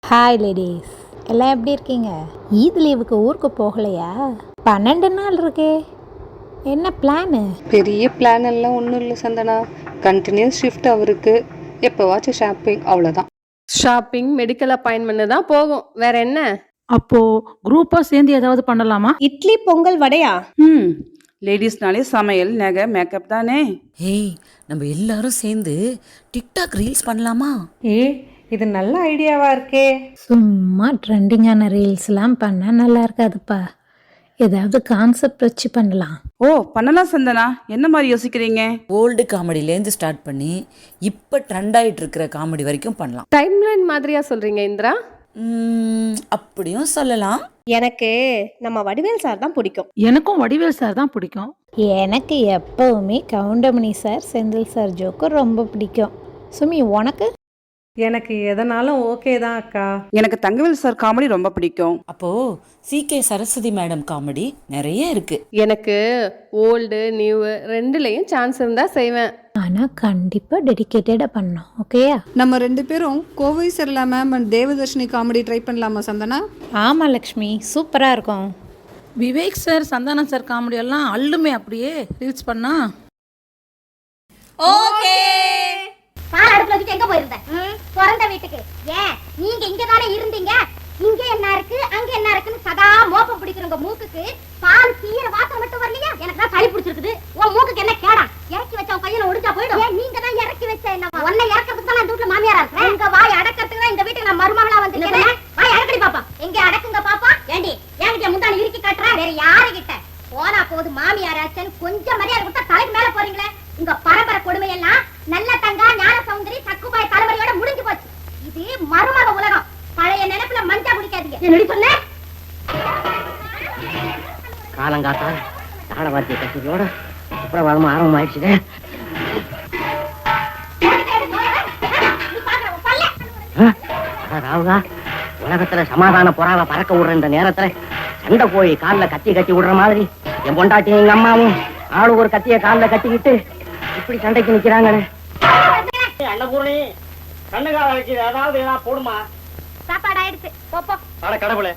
Hi ladies, எல்லாம் எப்படி இருக்கீங்க? ஈத் லீவுக்கு ஊருக்கு போகலையா? 12 நாள் இருக்கே, என்ன பிளானு? பெரிய பிளான் எல்லாம் ஒன்றும் இல்லை சந்தனா. கண்டினியூஸ் ஷிஃப்ட் அவருக்கு, எப்போவாச்சும் ஷாப்பிங், அவ்வளோதான். ஷாப்பிங், மெடிக்கல் அப்பாயின்மெண்ட் தான் போகும், வேற என்ன? அப்போ குரூப்பா சேர்ந்து ஏதாவது பண்ணலாமா? இட்லி பொங்கல் வடையா? லேடிஸ்னாலே சமையல் நகை மேக்கப் தானே. ஏய், நம்ம எல்லாரும் சேர்ந்து டிக்டாக் ரீல்ஸ் பண்ணலாமா? இது நல்ல ஐடியாவா இருக்கே. சும்மா ட்ரெண்டிங்கான ரீல்ஸ்லாம் பண்ணால் நல்லா இருக்காதுப்பா. ஏதாவது கான்செப்ட் வச்சு பண்ணலாம். ஓ, பண்ணலாம் சந்தனா. என்ன மாதிரி யோசிக்கிறீங்க? ஓல்டு காமெடியிலேருந்து ஸ்டார்ட் பண்ணி இப்போ ட்ரெண்ட் ஆகிட்டு இருக்கிற காமெடி வரைக்கும் பண்ணலாம். டைம்லைன் மாதிரியா சொல்றீங்க இந்திரா? அப்படியும் சொல்லலாம். எனக்கு நம்ம வடிவேல் சார் தான் பிடிக்கும். எனக்கும் வடிவேல் சார் தான் பிடிக்கும். எனக்கு எப்பவுமே Goundamani sir, Senthil sir joke ரொம்ப பிடிக்கும். சுமி, உனக்கு? எனக்கு எதனாலும் ஓகே தான் அக்கா. எனக்கு தங்கவேல் சார் காமெடி ரொம்ப பிடிக்கும். அப்போ CK சரஸ்வதி மேடம் காமெடி நிறைய இருக்கு. எனக்கு ஓல்டு நியூ ரெண்டுலேயும் சான்ஸ் இருந்தா செய்வேன். ஆனால் கண்டிப்பாக டெடிக்கேட்டடாக பண்ணோம், ஓகேயா? நம்ம 2 பேரும் Kovai Sarala ma'am and Devadarshini comedy try பண்ணலாமா சந்தனா? ஆமாம் லக்ஷ்மி, சூப்பராக இருக்கும். Vivek sir, Santhana sir comedy எல்லாம் அள்ளுமே அப்படியே ரீல்ஸ் பண்ணா. பால் அடுப்புல வச்சுட்டு எங்க போயிருந்த? பிறந்த வீட்டுக்கு. ஏன் நீங்க இங்க தானே இருந்தீங்க? இங்க என்ன இருக்கு அங்க என்ன இருக்குன்னு சதா மோப்பம் பிடிக்கிறவங்க மூக்குக்கு பால் தீர வாசம் மட்டும் வரலையா? எனக்கு தான் சளி பிடிச்சிருக்குது. உன் மூக்குக்கு என்ன கேடா? இறக்கி வச்ச கையில ஒடிச்சா போயிடும். ஏன் நீங்க தான் இறக்கி வச்ச? என்ன உன்னை இறக்கிறதுக்கு தான் நான் வீட்டுல மாமியாரா இருக்கேன். உங்க வாய் அடக்கிறதுக்கு தான் இந்த வீட்டுக்கு நான் மருமகளா வந்திருக்கேன். வாய் அடக்கடி பாப்பா. எங்க அடக்குங்க பாப்பா. ஏண்டி என்கிட்ட முந்தானி இறுக்கி காட்டுற? வேற யாரு கிட்ட போனா போது மாமியாராச்சன் கொஞ்சம் மரியாதை கொடுத்தா தலைக்கு மேல போறீங்களே. உங்க பரம்பரை கொடுமை எல்லாம் நல்ல தங்கா ஞான சௌந்தரி சக்குபாய் தலைமுறையோட முடிஞ்சு போச்சு. இது மருமக உலகம். பழைய நினைப்புல மஞ்சா குடிக்காதீங்க. என்னடி சொன்ன? காலங்காத்தா தாளவாத்திய கச்சேரியோட சுப்பிரபாதம் ஆரம்பமாயிடுச்சுங்க. ராவுகா, உலகத்துல சமாதான புறாவை பறக்க விடுற இந்த நேரத்துல சண்டை போய் காலில் கத்தி கட்டி விடுற மாதிரி என் பொண்டாட்டியும் எங்க அம்மாவும் ஆளு ஒரு கத்திய காலில் கட்டிக்கிட்டு இப்படி சண்டைக்கு நிக்கிறாங்களே. அன்னபூர்ணி, கண்ணுகால வைக்கிற ஏதாவது ஏதாவது போடுமா? சாப்பாடு ஆயிடுச்சு, போப்போ. அட கடவுளே,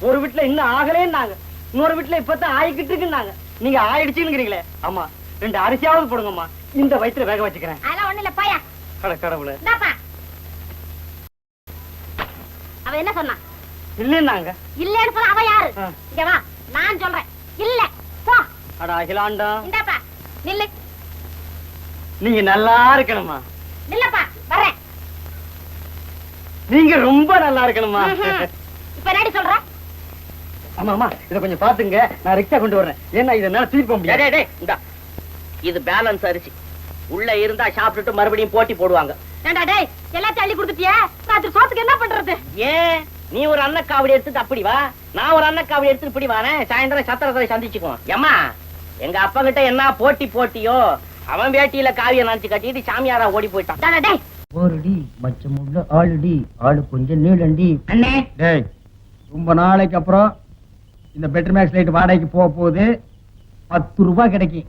ஒரு வீட்டுல இன்னும் ஆகலேன்னாங்க, இன்னொரு வீட்டுல இப்பதான் ஆயிக்கிட்டு இருக்குன்னாங்க. நீங்க ஆயிடுச்சுங்கிறீங்களே. ஆமா, 2 அரிசியாவது போடுங்கம்மா, இந்த வயிற்றுல வேக வச்சுக்கிறேன். அதெல்லாம் ஒண்ணு இல்ல, போயா. அட கடவுளே. அவ என்ன சொன்னா? இல்லன்னாங்க. இல்லன்னு சொல்ல அவ யாரு? இங்க வா, நான் சொல்றேன். இல்ல, போ. அட அகிலாண்டா, இந்தாப்பா, நில்லு. நீங்க நல்லா இருக்கணுமா? நில்லப்பா, வரேன். நீங்க ரொம்ப நல்லா இருக்கணுமா? இப்ப என்னடி சொல்ற? ஆமா ஆமா, இத கொஞ்சம் பாத்துங்க, நான் ரிக்ஷா கொண்டு வரேன். ஏன்னா இத என்னால தூக்கி போக முடியாது. இது பேலன்ஸ் அரிசி, உள்ள இருந்தா சாப்பிட்டுட்டு மறுபடியும் போட்டி போடுவாங்க. ஏண்டா டேய், எல்லாத்தையும் அள்ளி கொடுத்துட்டியே, ராத்திரி சோத்துக்கு என்ன பண்றது? ஏன் நீ ஒரு அன்னக்காவடி எடுத்துட்டு அப்படி வா, நான் ஒரு அன்னக்காவடி எடுத்துட்டு இப்படி வரேன். சாயந்தரம் சத்திரத்தை சந்திச்சுக்குவோம். ஏமா, எங்க அப்பா கிட்ட என்ன போட்டி போட்டியோ, அவன் வேட்டியில காவிய நினைச்சு கட்டிட்டு சாமியாரா ஓடி போயிட்டான். ஓருடி மச்சமுள்ள ஆளுடி, ஆளு கொஞ்சம் நீளண்டி. அண்ணே, டேய், ரொம்ப நாளைக்கு அப்புறம் இந்த பெட்டர் மேக்ஸ் லைட் வாடகைக்கு போக போகுது. 10 ரூபாய் கிடைக்கும்,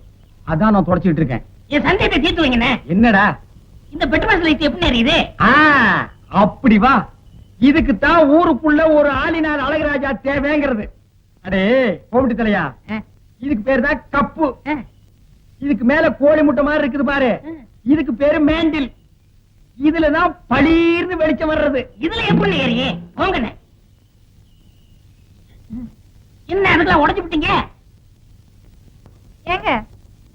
அதான் நான் தொடச்சிட்டு இருக்கேன். என் சந்தேகத்தை தீர்த்து வைங்கண்ணே. என்னடா இந்த பெட்ரோல் லைட் எப்படி எரியுது? அப்படி வா, இதுக்கு தான் ஊருக்குள்ள ஒரு ஆளினார் அழகராஜா தேவைங்கிறது. அடே கோவிட்டு தலையா, இதுக்கு பேரு தான் கப்பு. இதுக்கு மேல கோழி முட்டை மாதிரி இருக்குது பாரு, இதுக்கு பேரு மேண்டில். இதுலதான் பளீர்னு வெளிச்சம் வர்றது. இதுல எப்படி ஏறியே? போங்கண்ணே. என்ன அதுக்கெல்லாம் உடைச்சு விட்டீங்க? ஏங்க,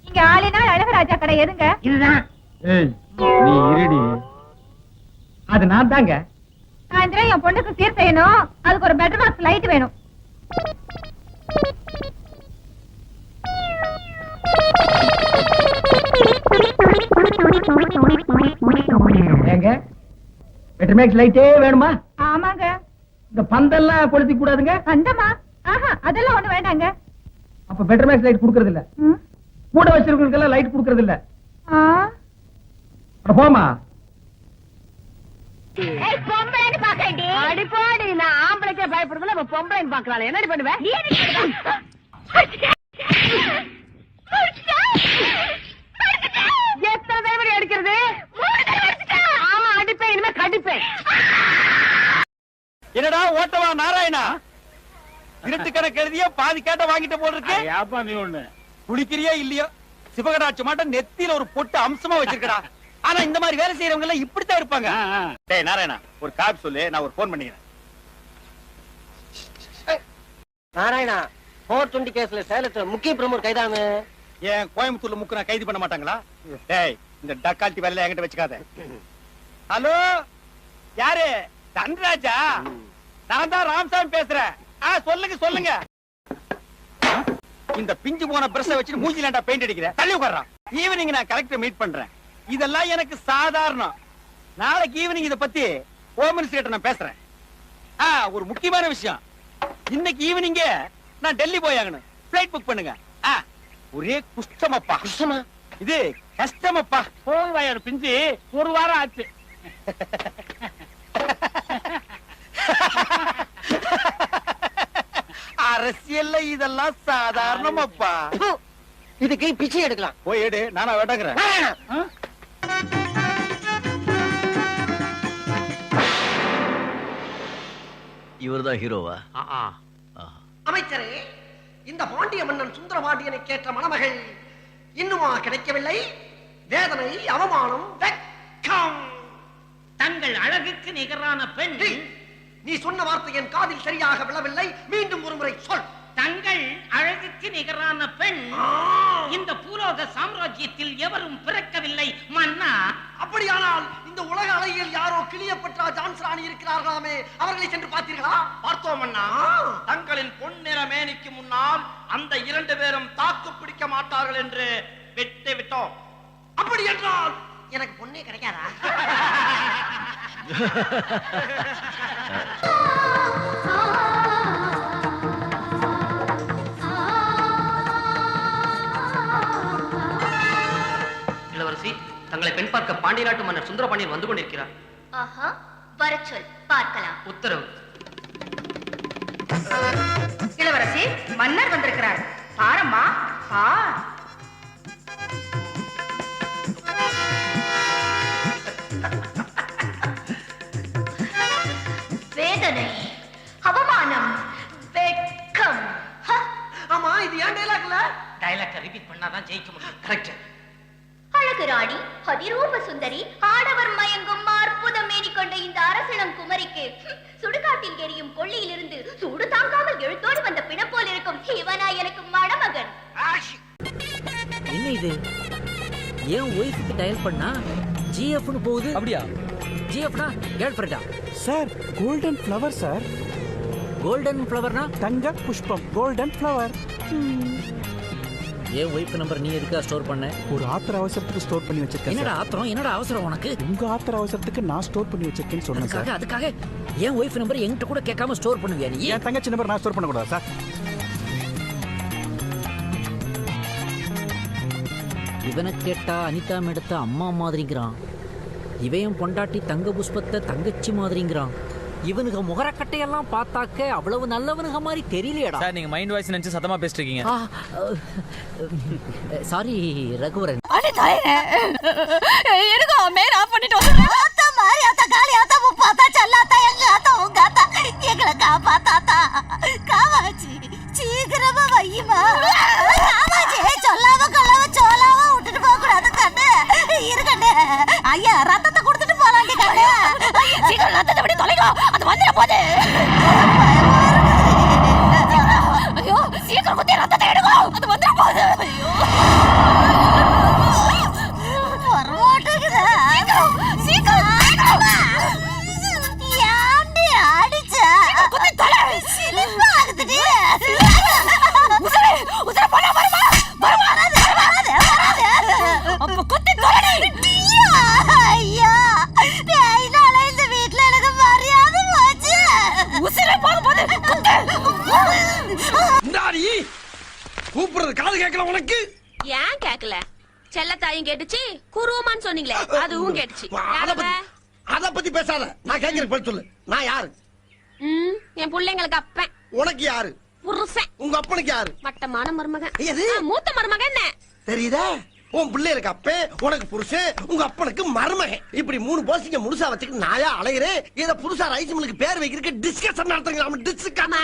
இங்க ஆளினால் அழகராஜா கடை எதுங்க? இதுதான். ஏய், நீ இருடி, அது நான் தாங்க. சாயந்தரம் என் பொண்ணுக்கு சீர் செய்யணும், அதுக்கு ஒரு பெட்டர் பாக்ஸ் லைட் வேணும். ஏங்க, பெட்டர் மேக்ஸ் லைட்டே வேணுமா? ஆமாங்க. இந்த பந்தெல்லாம் கொளுத்தி கூடாதுங்க. அந்தமா? ஆஹா, அதெல்லாம் ஒண்ணு வேண்டாங்க. அப்ப பெட்டர் மேக்ஸ் லைட் கொடுக்கறது இல்ல, கூட வச்சிருக்கவங்களுக்கு எல்லாம் லைட் கொடுக்கறது இல்ல. அட போமா. பொம்பளைன்னு பாக்கண்டி. அடிப்பாடி, நான் ஆம்பளைக்கே பயப்படுறதுல பொம்பளைன்னு பாக்கலாம். என்னடி பண்ணுவேன்? எத்தனை தடவை அடிக்கிறது? ஆமா, அடிப்பேன், இனிமே கடிப்பேன். என்னடா ஓட்டவா நாராயணா, திருட்டு கணக்கு எழுதிய பாதி கேட்ட வாங்கிட்டு போல் இருக்கு. ஏப்பா நீ ஒண்ணு குளிக்கிறியோ இல்லையோ சிவகடாட்சி மாட்டம் நெத்தியில ஒரு பொட்டு அம்சமா வச்சிருக்கடா. ஆனா இந்த மாதிரி வேலை செய்யறவங்க எல்லாம் இப்படித்தான் இருப்பாங்க. டேய் நாராயணா, ஒரு காப்பி சொல்லு, நான் ஒரு போன் பண்ணிக்கிறேன். நாராயணா 420 கேஸ்ல சேலத்துல முக்கிய பிரமுகர் கைதானு. ஏன் கோயம்புத்தூர்ல முக்கு நான் கைது பண்ண மாட்டாங்களா? டேய் இந்த டக்கால்ட்டி வேலையில என்கிட்ட வச்சுக்காத. ஹலோ, யாரு? தன்ராஜா? நான் தான் ராமசாமி பேசுறேன். சொல்லுங்க சொல்லுங்க. இந்த பிஞ்சு போன பிரஷ வச்சுட்டு மூஞ்சிலாண்டா பெயிண்ட் அடிக்கிறேன். தள்ளி உட்கார்றான். ஈவினிங் நான் கலெக்டர் மீட் பண்றேன். இதெல்லாம் எனக்கு சாதாரணம். நாளைக்கு ஈவினிங் இத பத்தி ஹோம் மினிஸ்டர் கிட்ட நான் பேசுறேன். ஒரு முக்கியமான விஷயம், இன்னைக்கு ஈவினிங் நான் டெல்லி போயாகணும். ஃபிளைட் புக் பண்ணுங்க. ஒரே குஷ்டமப்பா. குஷ்டமா? இது கஷ்டமப்பா. போன் வயர் பிஞ்சு ஒரு வாரம் ஆச்சு. அரசியல்ல இதெல்லாம் சாதாரணமப்பா. இதுக்கு பிச்சை எடுக்கலாம். போய் எடு, நானா வேட்டாங்கிறேன். இவர்தான் ஹீரோவா? அமைச்சரே, இந்த பாண்டிய மன்னன் சுந்தர பாண்டியனை கேட்ட மணமகள் இன்னுமா கிடைக்கவில்லை? வேதனை, அவமானம், வெட்கம். தங்கள் அழகுக்கு நிகரான பெண். நீ சொன்ன வார்த்தை என் காதில் சரியாக விழவில்லை. மீண்டும் ஒரு முறை சொல். தங்கள் அழகுக்கு நிகரான பெண் இந்த பூலோக சாம்ராஜ்யத்தில் எவரும் பிறக்கவில்லை மன்னா. அப்படியானால் இந்த உலக அலையில் யாரோ கிளியப்பட்டா ஜான்சராணி இருக்கிறார்களாமே, அவர்களை சென்று பார்த்தீர்களா? பார்த்தோம் அண்ணா. தங்களின் பொன்னிற மேனிக்கு முன்னால் அந்த 2 பேரும் தாக்கு பிடிக்க மாட்டார்கள் என்று விட்டு விட்டோம். அப்படி என்றால் எனக்கு பொண்ணே கிடைக்காதா? இளவரசி, தங்களை பெண் பார்க்க பாண்டிய நாட்டு மன்னர் சுந்தர பாண்டியன் வந்து கொண்டிருக்கிறார். ஆஹா, வரச் சொல், பார்க்கலாம். உத்தரவு. இளவரசி, மன்னர் வந்திருக்கிறார். பாரம்மா, பார். வேதனை, அவமானம், வெட்கம். ஆமா, இது ஏன் டைலாக்ல? டயலாக் ரிப்பீட் பண்ணாதான் ஜெயிக்க முடியும். கரெக்ட். அழகு ராணி, அதிரூப சுந்தரி, ஆடவர் மயங்கும் அற்புத மேனி கொண்ட இந்த அரசினம் குமரிக்கு சுடுகாட்டில் எரியும் கொள்ளியிலிருந்து சூடு தாங்காமல் எழுத்தோடு வந்த பிணப்போல் இருக்கும் இவனா எனக்கு மணமகன். என்ன இது? ஏன் ஒய்ஃபுக்கு டயல் பண்ணா ஜிஎஃப்னு போகுது? அப்படியா? ஜிஎஃப்னா கேர்ள் ஃப்ரெண்டா? Sir, golden flower sir. Golden ஃப்ளவர்னா தங்க புஷ்பம், கோல்டன் ஃப்ளவர். ஏன் ஒய்ஃப் நம்பர் நீ எதுக்கா ஸ்டோர் பண்ண? ஒரு ஆத்திர அவசரத்துக்கு ஸ்டோர் பண்ணி வச்சிருக்கேன். என்னடா ஆத்திரம், என்னடா அவசரம் உனக்கு? உங்க ஆத்திர அவசரத்துக்கு நான் ஸ்டோர் பண்ணி வச்சிருக்கேன்னு சொன்னேன் சார். அதுக்காக ஏன் ஒய்ஃப் நம்பர் என்கிட்ட கூட கேட்காம ஸ்டோர் பண்ணுவியா நீ? என் தங்கச்சி நம்பர் நான் ஸ்டோர் பண்ண கூடாதா சார்? இவனை கேட்டா அனிதா மேடத்தை அம்மா மாதிரிங்கிறான். இவையும் பொண்டாட்டி தங்க புஷ்பத்தை தங்கச்சி மாதிரிங்கிறான். இவனுக்கு முகரக்கட்டையெல்லாம் பார்த்தாக்க அவ்வளவு நல்லவனுங்க மாதிரி தெரியலையடா. சார், நீங்க மைண்ட் வாய்ஸ் நினைச்சு சத்தமா பேசிட்டு இருக்கீங்க. சாரி ரகுவரன். எனக்கு மேல ஆஃப் பண்ணிட்டு வந்து ஆத்தா மாரி ஆத்தா காளி ஆத்தா முப்பாத்தா செல்லாத்தா எங்க ஆத்தா உங்க ஆத்தா எங்களை காப்பாத்தாத்தா. காமாட்சி சீக்கிரமா வையுமா. காமாட்சி சொல்லாம கொள்ளாம சோலாம விட்டுட்டு போக கூடாது கண்ணு. இருக்கண்ணே, ஐயா ரத்தத்தை கொடுத்துட்டு போலாண்டி கண்ணு. சீக்கிரம் ரத்தத்தை விட்டு தொலைங்க, அது வந்துட போகுது. ஐயோ சீக்கிரம் குத்தி ரத்தத்தை எடுங்க, அது வந்துட போகுது. ஐயோ வரமாட்டேங்குதா? சீக்கிரம் ஏன்டி அடிச்ச? குத்தி தொலை. சிலிப்பா ஆகுதுடி. உசரே உசரே போனா வருமா வருமா? வராது வராது வராது. அப்ப குத்தி தொலைடி. ஐயா இதனால இந்த வீட்ல எனக்கு மரியாதை போச்சு. உசரே போகும்போது குத்து. இந்தாடி கூப்பிடுறது காது கேட்கல உனக்கு? ஏன் கேட்கல? செல்லத்தாயும் கேட்டுச்சு, குருமான்னு சொன்னீங்களே அதுவும் கேட்டுச்சு. அத பத்தி பேசாத. நான் கேட்கிறேன், பதில் சொல்லு. நான் யாரு? என் பிள்ளைங்களுக்கு அப்பன். உனக்கு யாரு? புருஷன். உங்க அப்பனுக்கு யாரு? மட்டமான மருமகன். எது? மூத்த மருமகன். என்ன தெரியுதா? உன் பிள்ளைகளுக்கு அப்பே, உனக்கு புருஷன், உங்க அப்பனுக்கு மருமகன். இப்படி 3 போஸ்டிங்க முழுசா வச்சுக்கிட்டு நாயா அலைகிறேன். இத புதுசா ரைஸ் மில்லுக்கு பேர் வைக்கிறதுக்கு டிஸ்கஷன் நடத்துங்க. டிஸ்கஷன்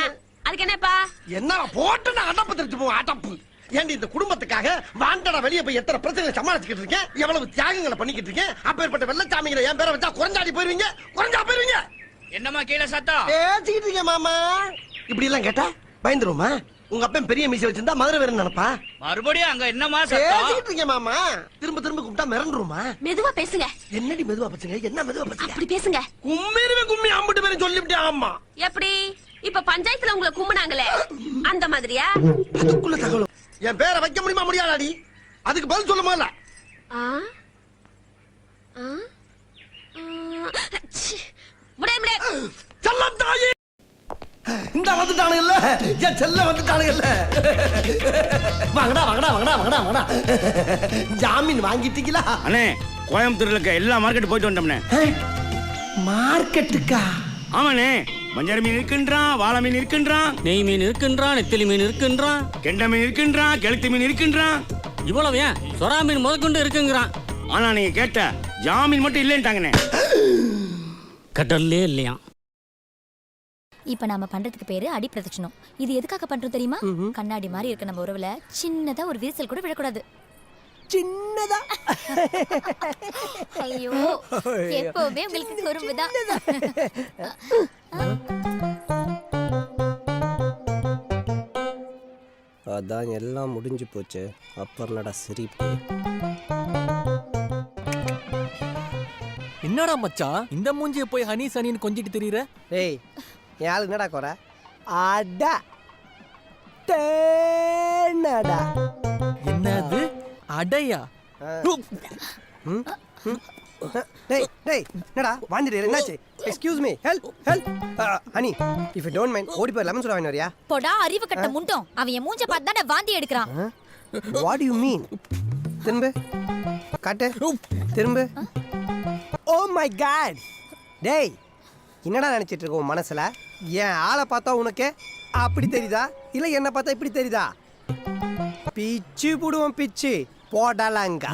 அதுக்கு என்னப்பா? என்ன போட்டு நான் அடப்பு தெரிஞ்சு போவோம். அடப்பு ஏண்டி இந்த குடும்பத்துக்காக வாண்டடா வெளியே போய் எத்தனை பிரச்சனைகளை சமாளிச்சுக்கிட்டு இருக்கேன், எவ்வளவு தியாகங்களை பண்ணிக்கிட்டு இருக்கேன். அப்பேற்பட்ட வெள்ளச்சாமிகளை என் பேரை வச்சா குறைஞ்சாடி போயிருவீங்க. குறைஞ்சா போயிருவீங்க. என்னம்மா கீழே சத்தம்? பேசிக்கிட்டு இருக்கேன் மாமா. இப்படி எல்லாம் கேட்டா பயந்துருமா? உங்க அப்பன் பெரிய மீசை வச்சிருந்தா மதுரை வேற நினைப்பா. மறுபடியும் அங்க என்னமா சத்தம்? பேசிக்கிட்டு இருக்கேன் மாமா. திரும்ப திரும்ப கூப்பிட்டா மிரண்டுருமா? மெதுவா பேசுங்க. என்னடி மெதுவா பேசுங்க? என்ன மெதுவா பேசுங்க? அப்படி பேசுங்க. கும்மிருவே கும்மி அம்பிட்டு பேரும் சொல்லிவிட்டேன். ஆமா. எப்படி? இப்ப பஞ்சாயத்துல உங்களை கும்பினாங்களே அந்த மாதிரியா? அதுக்குள்ள தகவல். என் பேரை வைக்க முடியுமா முடியாதாடி? அதுக்கு பதில் சொல்ல முதல்ல. செல்லம் தாயி இந்த வந்துட்டானுங்கல்ல, என் செல்ல வந்துட்டானுங்கல்ல. வாங்கடா வாங்கடா வாங்கடா வாங்கடா வாங்கடா. ஜாமீன் வாங்கிட்டீங்களா? அண்ணே, கோயம்புத்தூர்ல இருக்க எல்லா மார்க்கெட் போயிட்டு வந்தோம்னே. மார்க்கெட்டுக்கா? ஆமாண்ணே, மஞ்சள் மீன் இருக்கின்றான், வாழை மீன் இருக்கின்றான், நெய் மீன் இருக்கின்றான், நெத்திலி மீன் இருக்கின்றான், கெண்டை மீன் இருக்கின்றான், கெளுத்தி மீன் இருக்கின்றான். இவ்வளவு ஏன் சொரா மீன் முதற்கொண்டு இருக்குங்கிறான். ஆனா நீங்க கேட்ட ஜாமீன் மட்டும் இல்லைன்ட்டாங்கண்ணே. கடல்லே இல்லையா? இப்ப நாம பண்றதுக்கு பேரு அடி பிரதட்சணம். இது எதுக்காக பண்றோம் தெரியுமா? கண்ணாடி மாதிரி இருக்க நம்ம உறவுல சின்னதா ஒரு விரிசல் கூட விழக்கூடாது. சின்னதா? ஐயோ, எப்பவுமே உங்களுக்கு குறும்புதான். அதான் எல்லாம் முடிஞ்சு போச்சு. அப்புறம் நடா சிரிப்பு. என்னடா மச்சான், இந்த மூஞ்சிய போய் ஹனி சனின்னு கொஞ்சிட்டு தெரியுற? ஏய், என் ஆளு என்னடா குறை? அடா தேனடா. என்னது அடையா? டேய் டேய், என்னடா வாந்திட்டு என்னாச்சு? Excuse me, help help. Honey, if you don't mind ஓடி போய் லெமன் சோடா வாங்கி வரியா? போடா அறிவு கட்ட முண்டோம். அவன் என் மூஞ்ச பார்த்து தானே வாந்தி எடுக்கிறான். What do you mean? திரும்ப காட்டு. திரும்ப. Oh my god. டேய், என்னடா நினைச்சிட்டு இருக்க உன் மனசுல? என் ஆளை பார்த்தா உனக்கு அப்படி தெரியுதா, இல்ல என்ன பார்த்தா இப்படி தெரியுதா? பிச்சு போடுவோம் பிச்சு போடலாங்க.